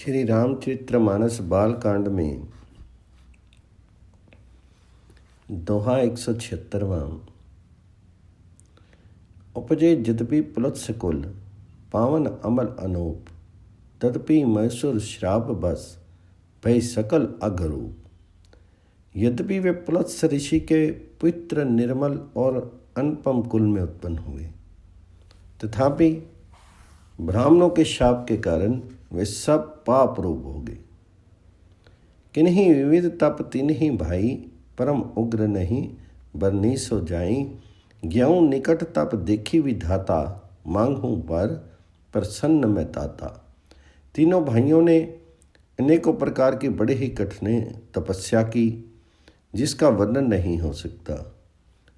श्री रामचरितमानस बालकांड में दोहा 176वां। उपजे यद्यपि पुलत्स कुल पावन अमल अनूप, तदपि मैसूर श्राप बस भय सकल अघरूप। यद्यपि वे पुलत्स ऋषि के पुत्र निर्मल और अनुपम कुल में उत्पन्न हुए, तथापि ब्राह्मणों के शाप के कारण वे सब पाप रूप हो गए। किन्हीं विविध तप तिन्हीं भाई, परम उग्र नहीं बरनी सो जाई। ज्ञाऊ निकट तप देखी विधाता, मांगूं वर प्रसन्न में ताता। तीनों भाइयों ने अनेकों प्रकार की बड़ी ही कठिन तपस्या की, जिसका वर्णन नहीं हो सकता।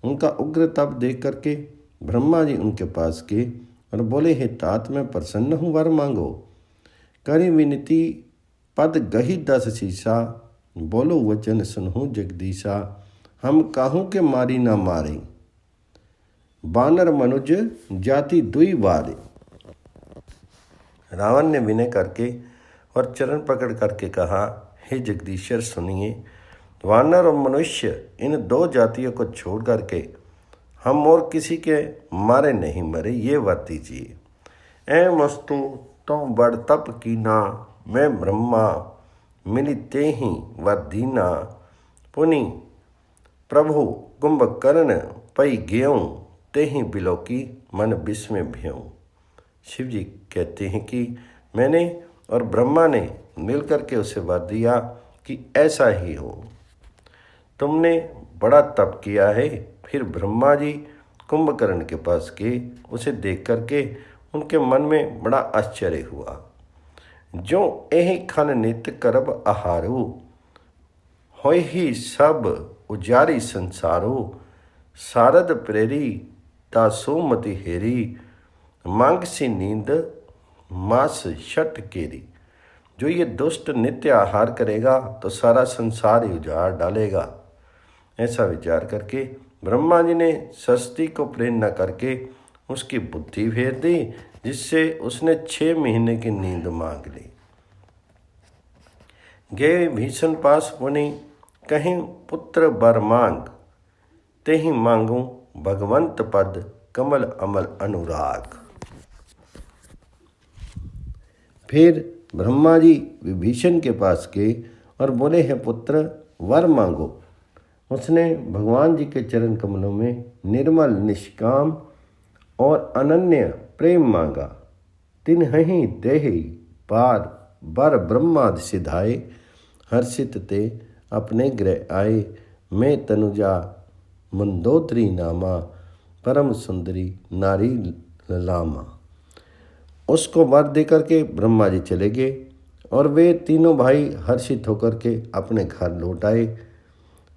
उनका उग्र तप देख करके ब्रह्मा जी उनके पास गए और बोले, हे तात, मैं प्रसन्न हूँ, वर मांगो। करी विनती पद गही 10 शीशा, बोलो वचन सुनहु जगदीशा। हम काहू के मारी ना मारे, बानर मनुज जाति दुई बारे। रावण ने विनय करके और चरण पकड़ करके कहा, हे जगदीश्वर सुनिए, वानर और मनुष्य इन 2 जातियों को छोड़ करके हम और किसी के मारे नहीं मरे, ये वर दीजिए। ऐ मस्तु तो बड़ तप कीना, मैं ब्रह्मा मिली ते ही वर दीना। पुनि प्रभु कुंभकर्ण पई गेऊं, ते ही बिलोकी मन विस्मय भ्यों। शिव जी कहते हैं कि मैंने और ब्रह्मा ने मिलकर के उसे वर दिया कि ऐसा ही हो। तुमने बड़ा तप किया है। फिर ब्रह्मा जी कुंभकर्ण के पास गए। उसे देख करके उनके मन में बड़ा आश्चर्य हुआ। जो एहि खन नित करब आहारो, होय ही सब उजारी संसारो। सारद प्रेरी दासो मति हेरी, मांग सी नींद मास शट केरी। जो ये दुष्ट नित्य आहार करेगा तो सारा संसार ही उजाड़ डालेगा। ऐसा विचार करके ब्रह्मा जी ने सस्ती को प्रेरणा करके उसकी बुद्धि फेर दी, जिससे उसने 6 महीने की नींद मांग ली। गे भीषण पास पुनि कहीं पुत्र बर मांग, ते ही मांगू भगवंत पद कमल अमल अनुराग। फिर ब्रह्मा जी विभीषण के पास गए और बोले, हे पुत्र वर मांगो। उसने भगवान जी के चरण कमलों में निर्मल निष्काम और अनन्य प्रेम मांगा। तिन्हि देहि पार बर ब्रह्मादि सिधाए, हर्षित ते अपने गृह आए। मैं तनुजा मंदोदरी नामा, परम सुंदरी नारी ललामा। उसको वर दे करके ब्रह्मा जी चले गए और वे तीनों भाई हर्षित होकर के अपने घर लौट आए।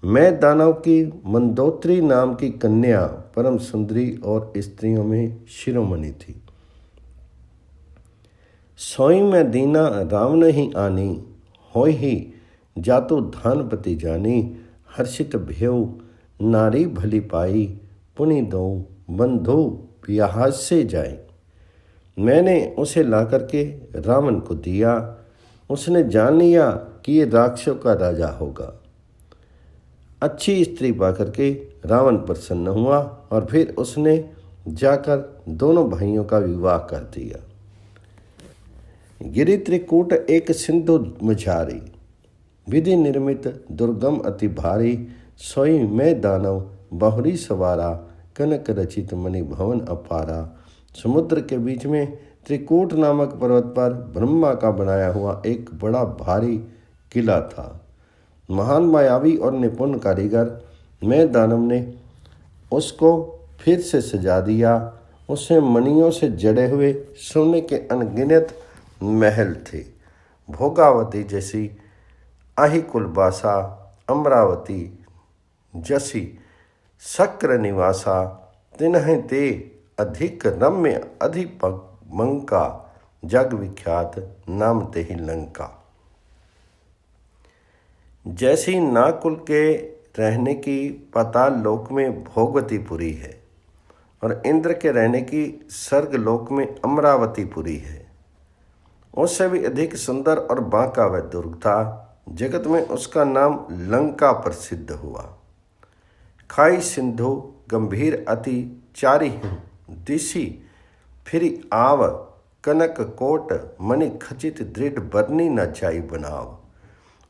मैं दानव की मंदोत्री नाम की कन्या परम सुंदरी और स्त्रियों में शिरोमणि थी। सोई में दीना रावण ही आनी, होय ही जातु धानपति जानी। हर्षित भ्यो नारी भली पाई, पुनि दो बंधु ब्याह से जाए। मैंने उसे ला करके रावण को दिया। उसने जान लिया कि ये राक्षसों का राजा होगा। अच्छी स्त्री पा करके रावण प्रसन्न हुआ और फिर उसने जाकर दोनों भाइयों का विवाह कर दिया। गिरि त्रिकूट एक सिंधु मझारी, विधि निर्मित दुर्गम अति भारी। सोई में दानव बहुरी सवारा, कनक रचित मणि भवन अपारा। समुद्र के बीच में त्रिकूट नामक पर्वत पर ब्रह्मा का बनाया हुआ एक बड़ा भारी किला था। महान मायावी और निपुण कारीगर मैं दानव ने उसको फिर से सजा दिया। उसमें मणियों से जड़े हुए सोने के अनगिनत महल थे। भोगावती जैसी अहिकुलबासा, अमरावती जसी शक्र निवासा। तिन्हें ते अधिक रम्य अधिक मंका, जग विख्यात नाम ते ही लंका। जैसी नाकुल के रहने की पाताल लोक में भोगवतीपुरी है और इंद्र के रहने की स्वर्ग लोक में अमरावतीपुरी है, उससे भी अधिक सुंदर और बांका वह दुर्ग था। जगत में उसका नाम लंका प्रसिद्ध हुआ। खाई सिंधु गंभीर अति चारि दिशि फिरी आव कनक कोट मणि खचित दृढ़ बरनी न जाई बनाव।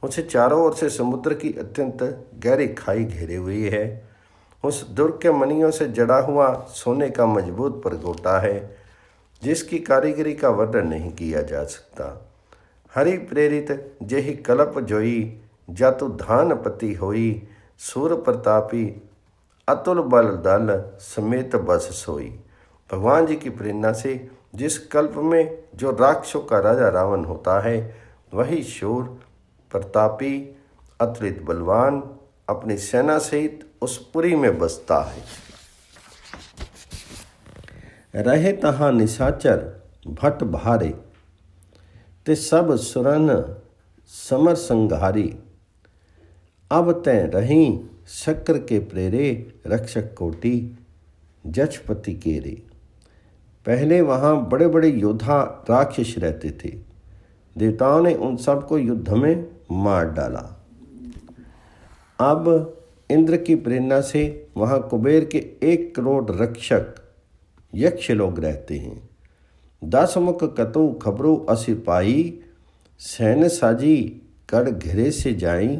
उसे चारों ओर से समुद्र की अत्यंत गहरी खाई घेरे हुई है। उस दुर्ग के मणियों से जड़ा हुआ सोने का मजबूत परगोटा है, जिसकी कारीगरी का वर्णन नहीं किया जा सकता। हरि प्रेरित जेहि कलप जोई जातु धान पति होई सूर प्रतापी अतुल बल दल समेत बस सोई। भगवान जी की प्रेरणा से जिस कल्प में जो राक्षसों का राजा रावण होता है, वही शूर प्रतापी अतुलित बलवान अपनी सेना सहित उस पुरी में बसता है। रहे तहाँ निशाचर भट भारे ते सब सुरन समर संघारी। अब तै रही शक्र के प्रेरे रक्षक कोटि जक्षपति केरे। पहले वहाँ बड़े बड़े योद्धा राक्षस रहते थे। देवताओं ने उन सबको युद्ध में मार डाला। अब इंद्र की प्रेरणा से वहाँ कुबेर के 1 करोड़ रक्षक यक्ष लोग रहते हैं। 10 मुख कतु खबरू असि पाई सैन साजी कड़ घिरे से जाई।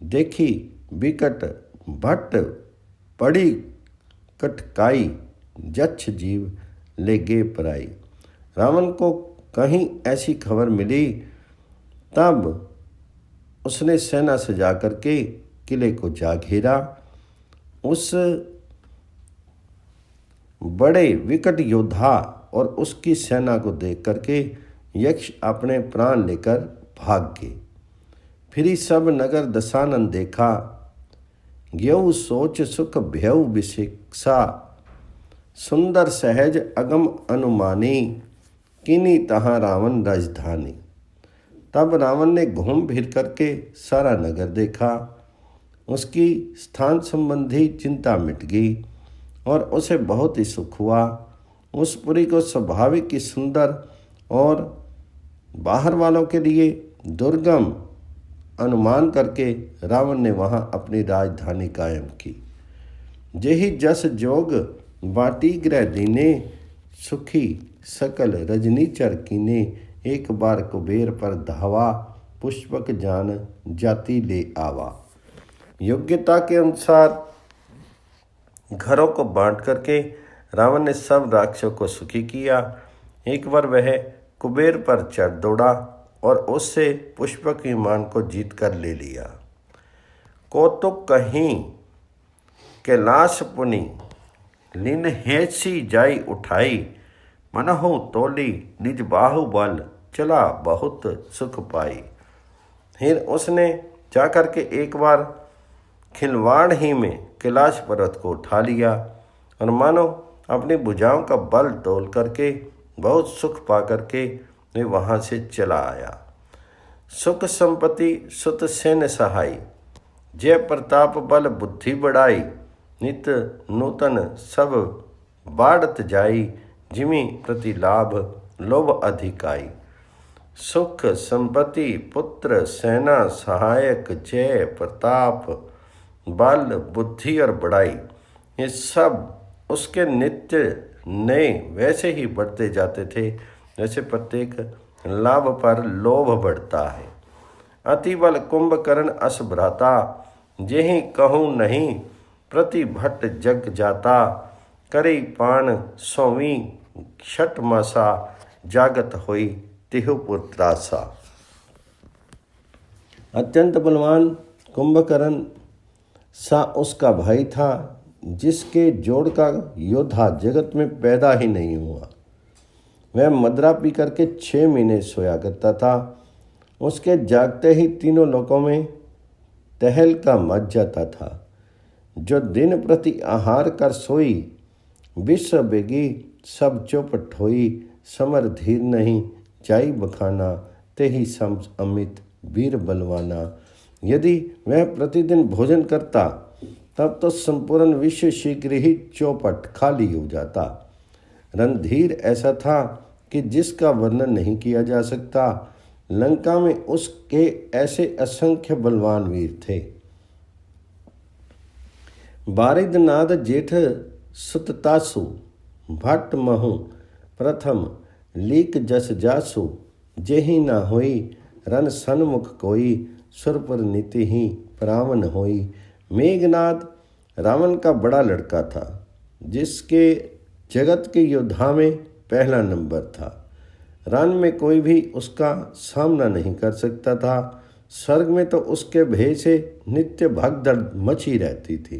देखी विकट भट्ट पड़ी कटकाई जक्ष जीव ले गे पराई। रावण को कहीं ऐसी खबर मिली, तब उसने सेना सजा करके किले को जा घेरा। उस बड़े विकट योद्धा और उसकी सेना को देख करके यक्ष अपने प्राण लेकर भाग गए। फिर सब नगर दशानन देखा, ज्ञऊ सोच सुख भयउ विशिक्षा। सुंदर सहज अगम अनुमानी किनी तहाँ रावण राजधानी। तब रावण ने घूम फिर करके सारा नगर देखा। उसकी स्थान संबंधी चिंता मिट गई और उसे बहुत ही सुख हुआ। उस पुरी को स्वाभाविक ही सुंदर और बाहर वालों के लिए दुर्गम अनुमान करके रावण ने वहाँ अपनी राजधानी कायम की। जेहि जस जोग बाटी ग्रह दीने सुखी सकल रजनीचर कीने। एक बार कुबेर पर धावा पुष्पक जान जाति ले आवा। योग्यता के अनुसार घरों को बांट करके रावण ने सब राक्षसों को सुखी किया। एक बार वह कुबेर पर चढ़ दौड़ा और उससे पुष्पक विमान को जीत कर ले लिया। कौतुक कहीं कैलाश पुनि लिन हेसी जाई उठाई। मनहु तोली निज बाहु बल चला बहुत सुख पाई। फिर उसने जाकर के एक बार खिलवाड़ ही में कैलाश पर्वत को उठा लिया और मानो अपनी भुजाओं का बल तोल करके बहुत सुख पा करके वे वहाँ से चला आया। सुख संपत्ति सुत सेन सहाय जय प्रताप बल बुद्धि बढ़ाई। नित नूतन सब बाढ़त जाई जिमि प्रति लाभ लोभ अधिकाई। सुख संपत्ति पुत्र सेना सहायक जय प्रताप बल बुद्धि और बढ़ाई, ये सब उसके नित्य नए वैसे ही बढ़ते जाते थे जैसे प्रत्येक लाभ पर लोभ बढ़ता है। अति बल कुंभकर्ण अस भ्राता जेहि कहूँ नहीं प्रति भट्ट जग जाता। करी पान सोवी छठ मासा जागत होई तिहुपुर त्रासा। अत्यंत बलवान कुंभकर्ण सा उसका भाई था, जिसके जोड़ का योद्धा जगत में पैदा ही नहीं हुआ। वह मदरा पी करके 6 महीने सोया करता था। उसके जागते ही तीनों लोकों में तहलका मच जाता था। जो दिन प्रति आहार कर सोई विश्व बेगी सब चौपट होई। समर धीर नहीं जाई बखाना तेहि सम अमित वीर बलवाना। यदि वह प्रतिदिन भोजन करता तब तो संपूर्ण विश्व शीघ्र ही चौपट खाली हो जाता। रणधीर ऐसा था कि जिसका वर्णन नहीं किया जा सकता। लंका में उसके ऐसे असंख्य बलवान वीर थे। बारिदनाद जेठ सुततासु, भट्ट महु प्रथम लीक जस जासु, जेहि न होई रन सन्मुख कोई, सुरपुर नीति ही परावन होई। मेघनाद रावण का बड़ा लड़का था, जिसके जगत के योद्धा में पहला नंबर था। रण में कोई भी उसका सामना नहीं कर सकता था। स्वर्ग में तो उसके भय से नित्य भगदड़ मची रहती थी।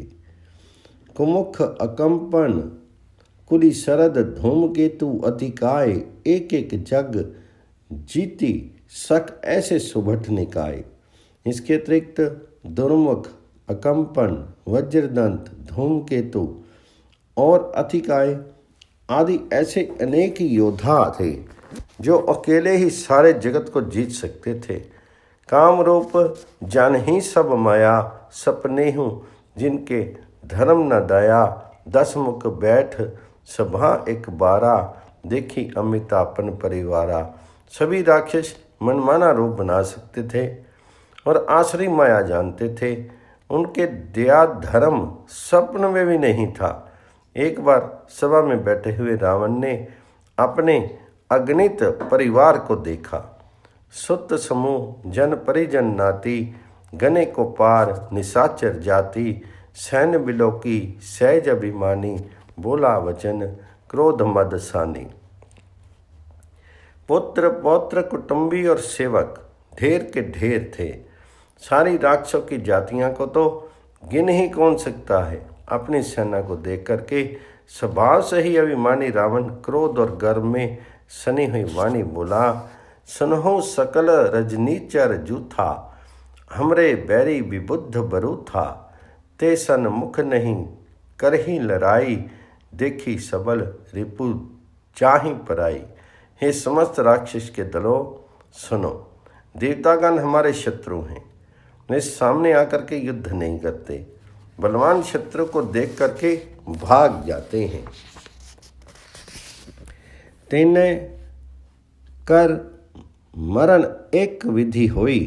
कुमुख अकंपन कुली शरद धूमकेतु अतिकाय, एक एक जग जीती सक ऐसे सुभट निकाय। इसके अतिरिक्त दुर्मुख, अकंपन, वज्रदंत, धूमकेतु और अतिकाय आदि ऐसे अनेक योद्धा थे जो अकेले ही सारे जगत को जीत सकते थे। काम रूप जान ही सब माया, सपने हूँ जिनके धर्म न दया। 10 मुख बैठ सभा एक बारा, देखी अमितापन परिवारा। सभी राक्षस मनमाना रूप बना सकते थे और आसुरी माया जानते थे। उनके दया धर्म स्वप्न में भी नहीं था। एक बार सभा में बैठे हुए रावण ने अपने अगणित परिवार को देखा। सुत समूह जन परिजन नाती, गने को पार निशाचर जाति। सैन्य बिलोकी सहज अभिमानी, बोला वचन क्रोध मद सानी। पुत्र पौत्र कुटुंबी और सेवक ढेर के ढेर थे। सारी राक्षसों की जातियां को तो गिन ही कौन सकता है। अपनी सेना को देख करके स्वभाव से ही अभिमानी रावण क्रोध और गर्व में सनी हुई वाणी बोला, सुनहो सकल रजनीचर जूथा, हमरे बैरी विबुद्ध बरूथा। ते सन मुख नहीं करही लड़ाई, देखी सबल रिपु चाही पराई। हे समस्त राक्षस के दलों सुनो, देवतागण हमारे शत्रु हैं। वे सामने आकर के युद्ध नहीं करते, बलवान शत्रु को देख करके भाग जाते हैं। तेने कर मरण एक विधि होई,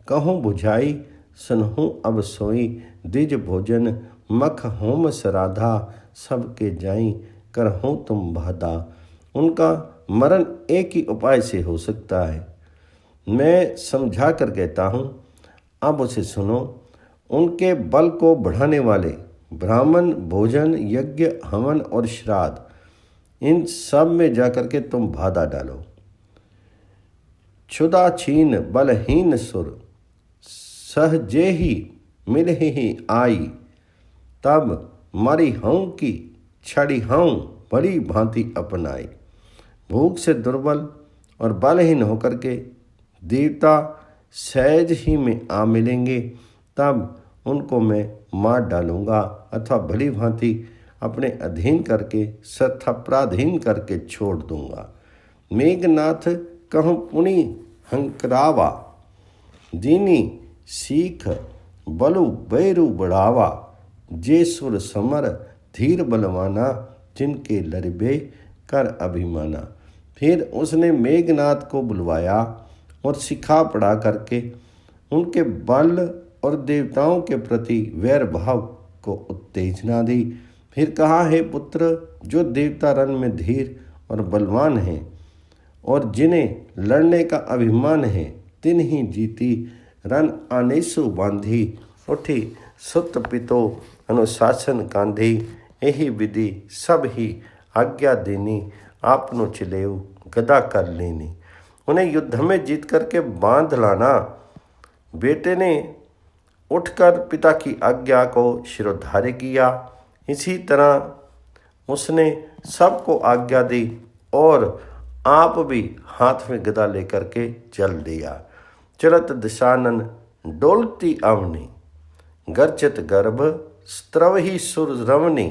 कहूँ बुझाई सुनहूँ अब सोई। द्विज भोजन मख होम सराधा, सबके जाई करहूँ तुम बाधा। उनका मरण एक ही उपाय से हो सकता है, मैं समझा कर कहता हूँ, अब उसे सुनो। उनके बल को बढ़ाने वाले ब्राह्मण, भोजन, यज्ञ, हवन और श्राद्ध, इन सब में जाकर के तुम बाधा डालो। क्षुदा छीन बलहीन सुर, सहजे ही मिल ही आई। तब मरी हूँ की छड़ी हूँ बड़ी भांति अपनाई। भूख से दुर्बल और बलहीन होकर के देवता सहज ही में आ मिलेंगे, तब उनको मैं मार डालूंगा अथवा भली भांति अपने अधीन करके सत्पराधीन करके छोड़ दूंगा। मेघनाथ कहूँ पुनि हंकरावा, दीनी सीख बलु बैरु बढ़ावा। जे सुर समर धीर बलवाना, जिनके लरबे कर अभिमाना। फिर उसने मेघनाथ को बुलवाया और सिखा पढ़ा करके उनके बल और देवताओं के प्रति वैर भाव को उत्तेजना दी। फिर कहा, हे पुत्र, जो देवता रण में धीर और बलवान हैं और जिन्हें लड़ने का अभिमान है, तिन्हीं जीती रण आनेसु बांधी। उठी सुत पितो अनुशासन कांधी, यही विधि सब ही आज्ञा देनी। आपनो चिलेऊ गदा कर लेनी। उन्हें युद्ध में जीत करके बांध लाना। बेटे ने उठकर पिता की आज्ञा को शिरोधार्य किया। इसी तरह उसने सबको आज्ञा दी और आप भी हाथ में गदा लेकर के चल दिया। चलत दिशानन डोलती अवनी, गर्जत गर्भ स्त्रवही सुर रवनी।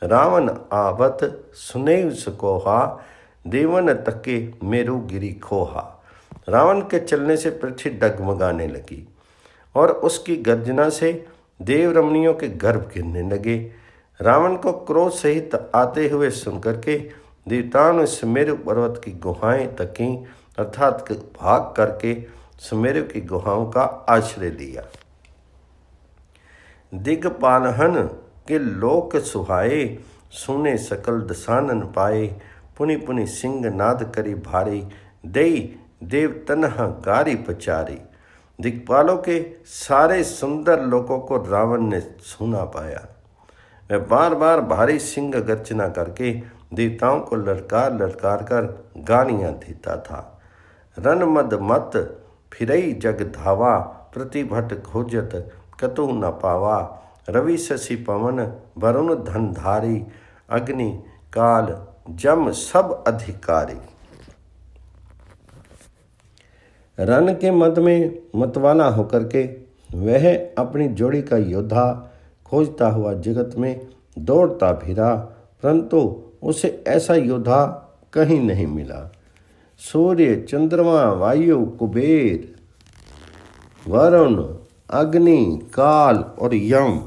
रावण आवत सुनेव सकोहा, देवन तके मेरु गिरी खोहा। रावण के चलने से पृथ्वी डगमगाने लगी और उसकी गर्जना से देव रमणियों के गर्भ गिरने लगे। रावण को क्रोध सहित आते हुए सुनकर के देवताओं ने सुमेरु पर्वत की गुहाएं तकीं, अर्थात भाग करके सुमेरु की गुहाओं का आश्रय लिया। दिग्पालहन के लोक सुहाए, सुने सकल दसानन पाए। पुनि पुनि सिंह नाद करी भारी, दई देव तनह गारी पचारी। दिक्पालों के सारे सुंदर लोकों को रावण ने सुना पाया। वह बार बार भारी सिंह गर्जना करके देवताओं को ललकार ललकार कर गालियाँ देता था। रन मद मत फिरई जग धावा, प्रतिभट खोजत कतु न पावा। रवि शशि पवन वरुण धनधारी, अग्नि काल जम सब अधिकारी। रन के मद में मतवाला होकर के वह अपनी जोड़ी का योद्धा खोजता हुआ जगत में दौड़ता फिरा, परंतु उसे ऐसा योद्धा कहीं नहीं मिला। सूर्य, चंद्रमा, वायु, कुबेर, वरुण, अग्नि, काल और यम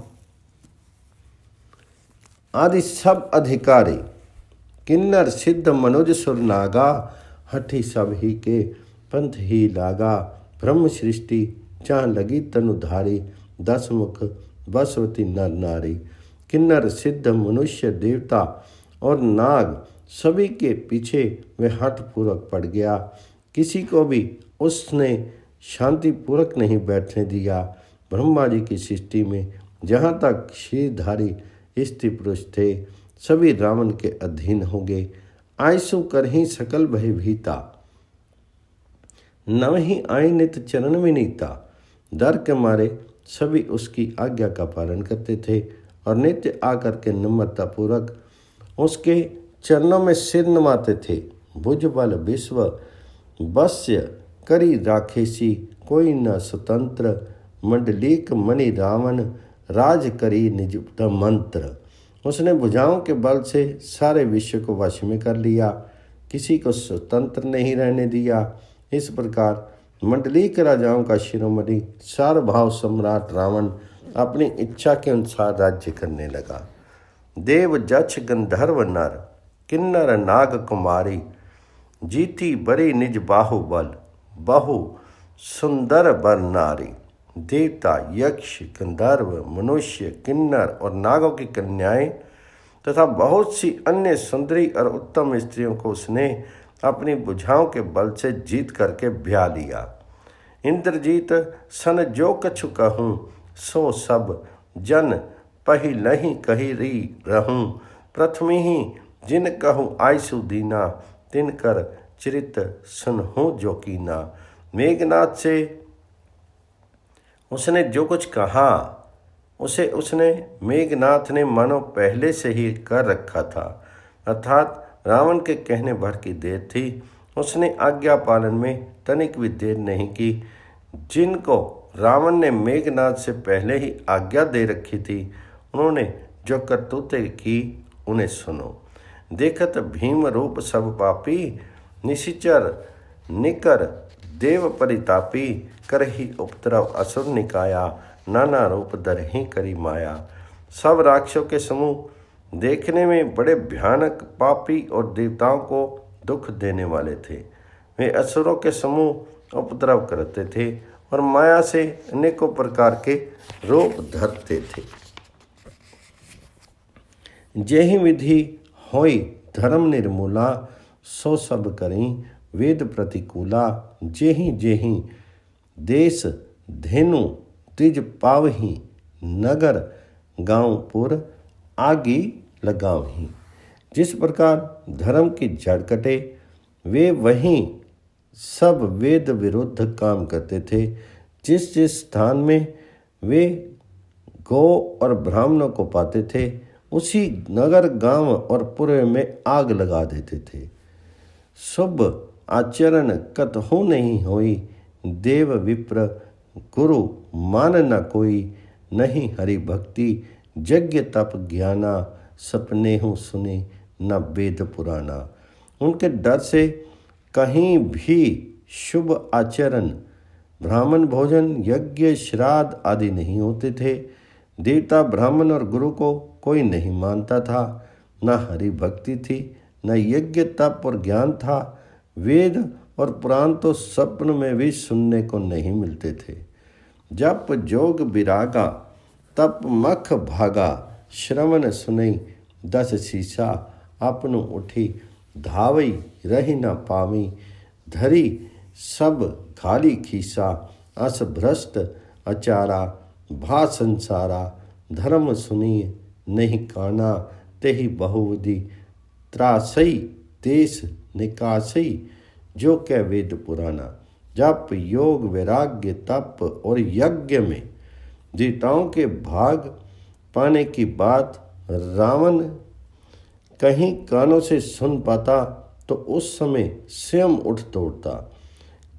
आदि सब अधिकारी, किन्नर सिद्ध मनुज सुर नागा, हठी सब ही के पंथ ही लागा। ब्रह्म सृष्टि जहाँ लगी तनुधारी, दस मुख बसवती नर नारी। किन्नर सिद्ध मनुष्य देवता और नाग सभी के पीछे वह हठपूर्वक पड़ गया। किसी को भी उसने शांतिपूर्वक नहीं बैठने दिया। ब्रह्मा जी की सृष्टि में जहाँ तक शीरधारी स्त्री पुरुष थे, सभी रावण के अधीन हो गए। आयसु कर ही सकल भय भीता, नव ही आई नित चरण में नीता। डर के मारे सभी उसकी आज्ञा का पालन करते थे और नित्य आकर के नम्रतापूर्वक उसके चरणों में सिर नवाते थे। भुजबल विश्व वश्य करी राखेसी, कोई न स्वतंत्र। मंडलीक मणि रावण, राज करी निज मंत्र। उसने भुजाओं के बल से सारे विश्व को वश में कर लिया, किसी को स्वतंत्र नहीं रहने दिया। इस प्रकार मंडलीक राजाओं का शिरोमणि सार्वभौम सम्राट रावण अपनी इच्छा के अनुसार राज्य करने लगा। देव जक्ष गंधर्व नर, किन्नर नाग कुमारी। जीती बड़ी निज बाहुबल, बहु सुंदर बर नारी। देवता, यक्ष, गंधर्व, मनुष्य, किन्नर और नागों की कन्याएं तथा बहुत सी अन्य सुंदरी और उत्तम स्त्रियों को उसने अपनी भुजाओं के बल से जीत करके ब्याह लिया। इंद्रजीत सन जो कछु कहूँ, सो सब जन पहिलहि कही री रहूँ। प्रथमी ही जिन कहूँ आयसु दीना, तिनकर चरित सुनहूँ जो कीना। मेघनाथ से उसने जो कुछ कहा उसे उसने मेघनाथ ने मानो पहले से ही कर रखा था, अर्थात रावण के कहने भर की देर थी। उसने आज्ञा पालन में तनिक भी देर नहीं की। जिनको रावण ने मेघनाथ से पहले ही आज्ञा दे रखी थी, उन्होंने जो करतूतें की उन्हें सुनो। देखत भीम रूप सब पापी, निशिचर निकर देव परितापी। करही उपद्रव असुर निकाया, नाना रूप दरहि करी माया। सब राक्षसों के समूह देखने में बड़े भयानक, पापी और देवताओं को दुख देने वाले थे। वे असुरों के समूह उपद्रव करते थे और माया से अनेकों प्रकार के रूप धरते थे। जेहि विधि होई धर्म निर्मूला, सो सब करी वेद प्रतिकूला। जेहि जेहि देश धेनु तिज पावही, नगर गाँवपुर आगी लगावही। जिस प्रकार धर्म की जड़ कटे, वे वहीं सब वेद विरुद्ध काम करते थे। जिस जिस स्थान में वे गौ और ब्राह्मणों को पाते थे, उसी नगर गांव और पुर में आग लगा देते थे। शुभ आचरण कतहु नहीं होई, देव विप्र गुरु मान न कोई। नहीं हरि भक्ति यज्ञ तप ज्ञाना, सपने हूँ सुने न वेद पुराना। उनके डर से कहीं भी शुभ आचरण, ब्राह्मण भोजन, यज्ञ, श्राद्ध आदि नहीं होते थे। देवता, ब्राह्मण और गुरु को कोई नहीं मानता था। न हरि भक्ति थी, न यज्ञ तप और ज्ञान था। वेद और पुराण तो स्वप्न में भी सुनने को नहीं मिलते थे। जप जोग विरागा तप मख भागा, श्रवण सुनई 10 शीशा, अपनु उठी धावई रही न पावी, धरी सब खाली खीसा, अस भ्रष्ट अचारा भा संसारा, धर्म सुनिए नहीं काना, तेहि बहुविधि त्रासई देश निकासई, जो कह वेद पुराना। जप योग वैराग्य तप और यज्ञ में देवताओं के भाग पाने की बात रावण कहीं कानों से सुन पाता तो उस समय स्वयं उठ दौड़ता,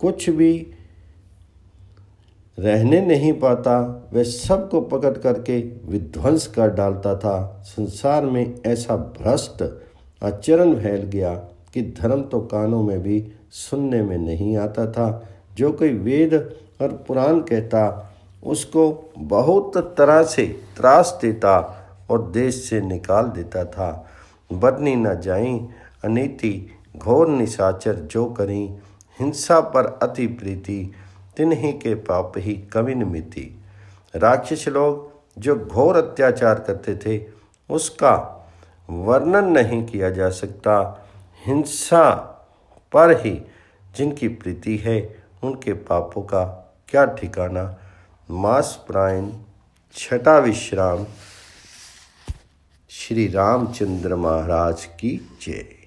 कुछ भी रहने नहीं पाता। वह सबको पकड़ करके विध्वंस कर डालता था। संसार में ऐसा भ्रष्ट आचरण फैल गया कि धर्म तो कानों में भी सुनने में नहीं आता था। जो कोई वेद और पुराण कहता उसको बहुत तरह से त्रास देता और देश से निकाल देता था। बदनी न जाई अनीति घोर निशाचर जो करी, हिंसा पर अति प्रीति तिन्हीं के पाप ही कविन मिति। राक्षस लोग जो घोर अत्याचार करते थे उसका वर्णन नहीं किया जा सकता। हिंसा पर ही जिनकी प्रीति है उनके पापों का क्या ठिकाना। मास प्रायण छठा विश्राम। श्री रामचंद्र महाराज की जय।